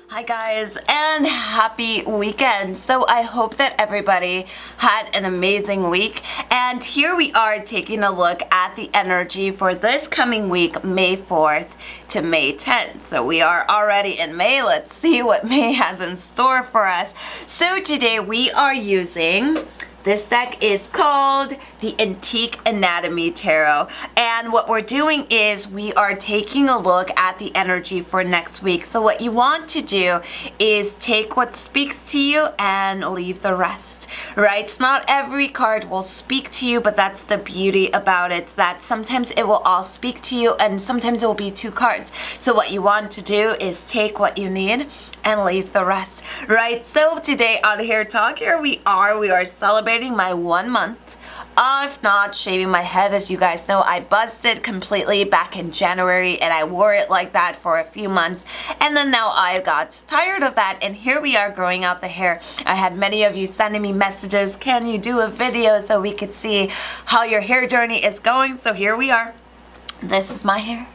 Hi guys, and happy weekend. So I hope that everybody had an amazing week, and here we are taking a look at the energy for this coming week, May 4th to May 10th. So we are already in May. Let's see what May has in store for us. So today we are using, this deck is called the Antique Anatomy Tarot, and what we're doing is we are taking a look at the energy for next week. So what you want to do is take what speaks to you and leave the rest, right? Not every card will speak to you, but that's the beauty about it, that sometimes it will all speak to you and sometimes it will be two cards. So what you want to do is take what you need and leave the rest, right? So today on Hair Talk, here we are celebrating my 1 month of not shaving my head. As you guys know, I buzzed it completely back in January and I wore it like that for a few months, and then now I got tired of that, and here we are growing out the hair. I had many of you sending me messages, can you do a video so we could see how your hair journey is going? So here we are. This is my hair.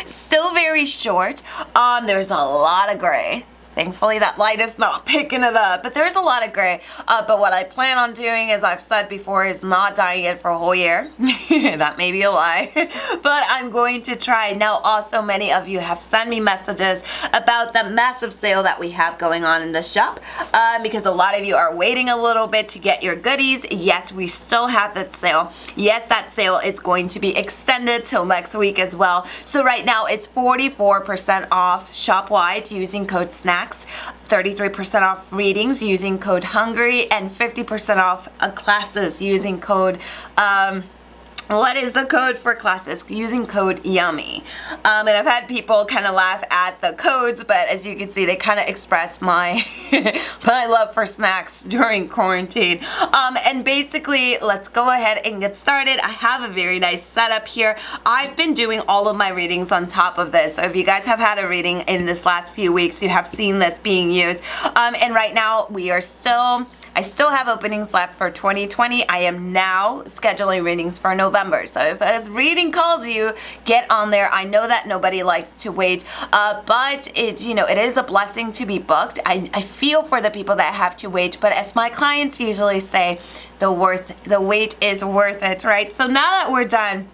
Still very short. There's a lot of gray. Thankfully that light is not picking it up, but there's a lot of gray. But what I plan on doing, as I've said before, is not dyeing it for a whole year. That may be a lie, but I'm going to try. Now also many of you have sent me messages about the massive sale that we have going on in the shop, because a lot of you are waiting a little bit to get your goodies. Yes, we still have that sale. Yes, that sale is going to be extended till next week as well. So right now it's 44% off shop-wide using code SNACK, 33% off readings using code HUNGRY, and 50% off classes using code what is the code for classes? Using code YUMMY. And I've had people kind of laugh at the codes, but as you can see, they kind of express my my love for snacks during quarantine. And basically, let's go ahead and get started. I have a very nice setup here. I've been doing all of my readings on top of this. So if you guys have had a reading in this last few weeks, you have seen this being used. And right now, I still have openings left for 2020. I am now scheduling readings for November. So if a reading calls you, get on there. I know that nobody likes to wait, but it is a blessing to be booked. I feel for the people that have to wait, but as my clients usually say, the wait is worth it, right? So now that we're done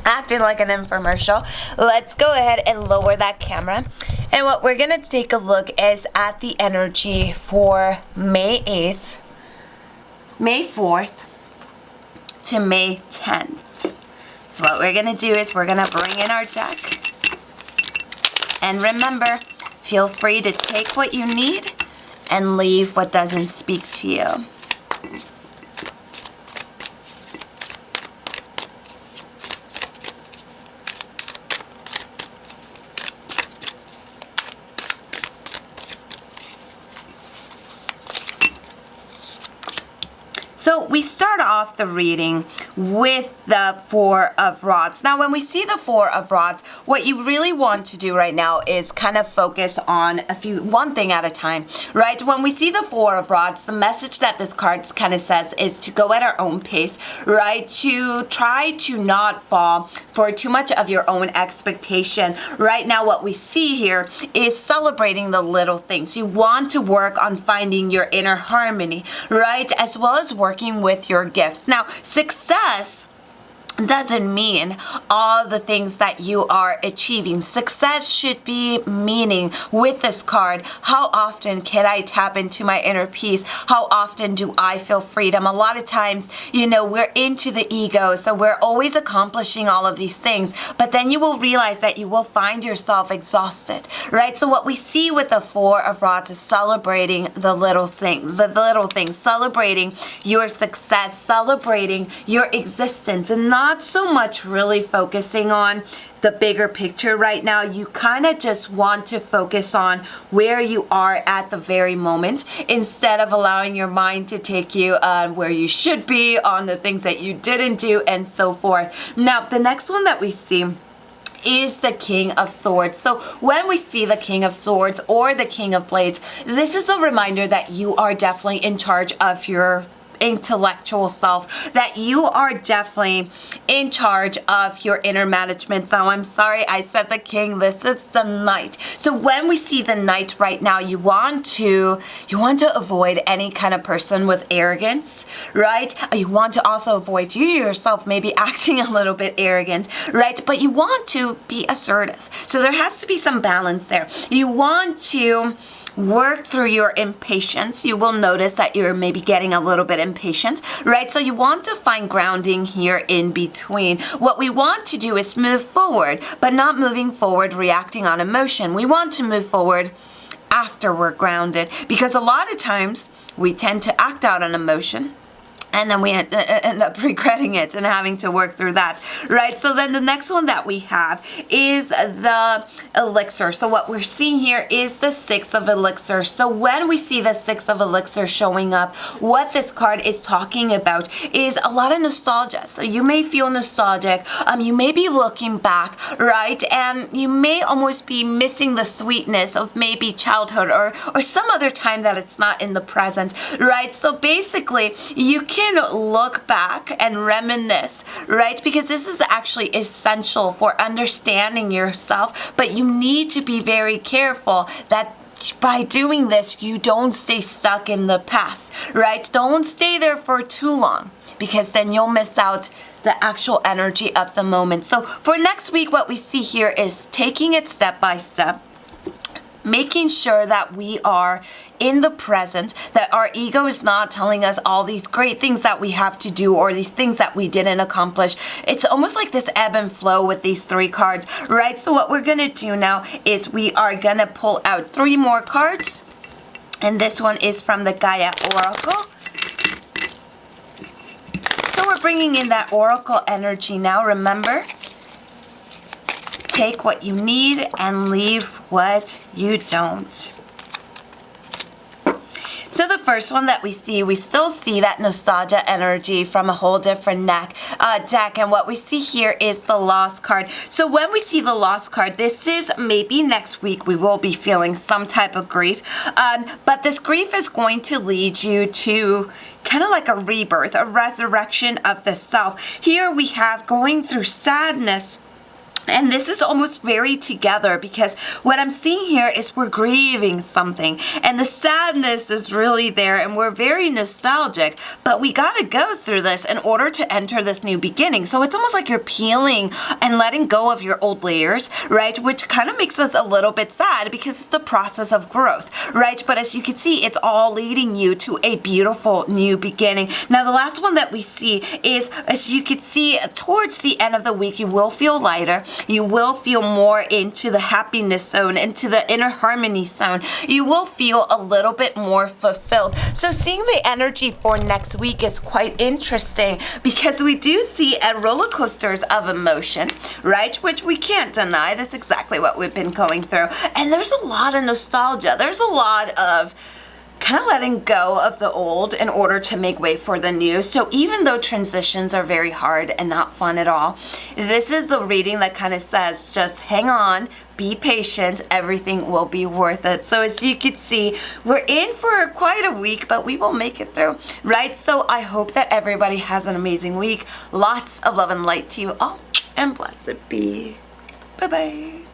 acting like an infomercial, let's go ahead and lower that camera. And what we're gonna take a look is at the energy for May 8th, May 4th to May 10th. So what we're gonna do is we're gonna bring in our deck. And remember, feel free to take what you need and leave what doesn't speak to you. So we start off the reading with the Four of Rods. Now, when we see the Four of Rods, what you really want to do right now is kind of focus on one thing at a time, right? When we see the Four of Rods, the message that this card kind of says is to go at our own pace, right? To try to not fall for too much of your own expectation. Right now, what we see here is celebrating the little things. You want to work on finding your inner harmony, right? As well as working with your gifts. Now, success doesn't mean all the things that you are achieving. Success should be meaning with this card. How often can I tap into my inner peace? How often do I feel freedom? A lot of times, we're into the ego, so we're always accomplishing all of these things, but then you will realize that you will find yourself exhausted, right? So what we see with the Four of Rods is celebrating the little things, celebrating your success, celebrating your existence, and not so much really focusing on the bigger picture right now. You kind of just want to focus on where you are at the very moment, instead of allowing your mind to take you where you should be, on the things that you didn't do, and so forth. Now, the next one that we see is the King of Swords. So when we see the King of Swords or the King of Blades, this is a reminder that you are definitely in charge of your intellectual self, that you are definitely in charge of your inner management. So I'm sorry, I said the king, this is the knight. So when we see the knight right now, you want to avoid any kind of person with arrogance, right? You want to also avoid you yourself maybe acting a little bit arrogant, right? But you want to be assertive. So there has to be some balance there. You want to work through your impatience. You will notice that you're maybe getting a little bit impatient, right? So you want to find grounding here in between. What we want to do is move forward, but not moving forward reacting on emotion. We want to move forward after we're grounded, because a lot of times we tend to act out on emotion, and then we end up regretting it and having to work through that, right? So then the next one that we have is the elixir. So what we're seeing here is the 6 of elixir. So when we see the 6 of elixir showing up, what this card is talking about is a lot of nostalgia. So you may feel nostalgic. You may be looking back, right? And you may almost be missing the sweetness of maybe childhood or some other time that it's not in the present, right? So basically, you can look back and reminisce, right? Because this is actually essential for understanding yourself, but you need to be very careful that by doing this, you don't stay stuck in the past, right? Don't stay there for too long, because then you'll miss out the actual energy of the moment. So for next week, what we see here is taking it step by step, making sure that we are in the present, that our ego is not telling us all these great things that we have to do or these things that we didn't accomplish. It's almost like this ebb and flow with these 3 cards, right? So what we're gonna do now is we are gonna pull out 3 more cards, and this one is from the Gaia Oracle. So we're bringing in that Oracle energy now. Remember, take what you need and leave what you don't. So the first one that we still see that nostalgia energy from a whole different deck. And what we see here is the Lost card. So when we see the Lost card, this is maybe next week we will be feeling some type of grief. But this grief is going to lead you to kind of like a rebirth, a resurrection of the self. Here we have going through sadness. And this is almost very together, because what I'm seeing here is we're grieving something and the sadness is really there and we're very nostalgic, but we got to go through this in order to enter this new beginning. So it's almost like you're peeling and letting go of your old layers, right? Which kind of makes us a little bit sad because it's the process of growth, right? But as you can see, it's all leading you to a beautiful new beginning. Now, the last one that we see is, as you can see, towards the end of the week, you will feel lighter. You will feel more into the happiness zone, into the inner harmony zone. You will feel a little bit more fulfilled. So seeing the energy for next week is quite interesting, because we do see a roller coasters of emotion, right? Which we can't deny. That's exactly what we've been going through. And there's a lot of nostalgia. There's a lot of kind of letting go of the old in order to make way for the new. So even though transitions are very hard and not fun at all, this is the reading that kind of says, just hang on, be patient, everything will be worth it. So as you can see, we're in for quite a week, but we will make it through, right? So I hope that everybody has an amazing week. Lots of love and light to you all, and blessed be. Bye-bye.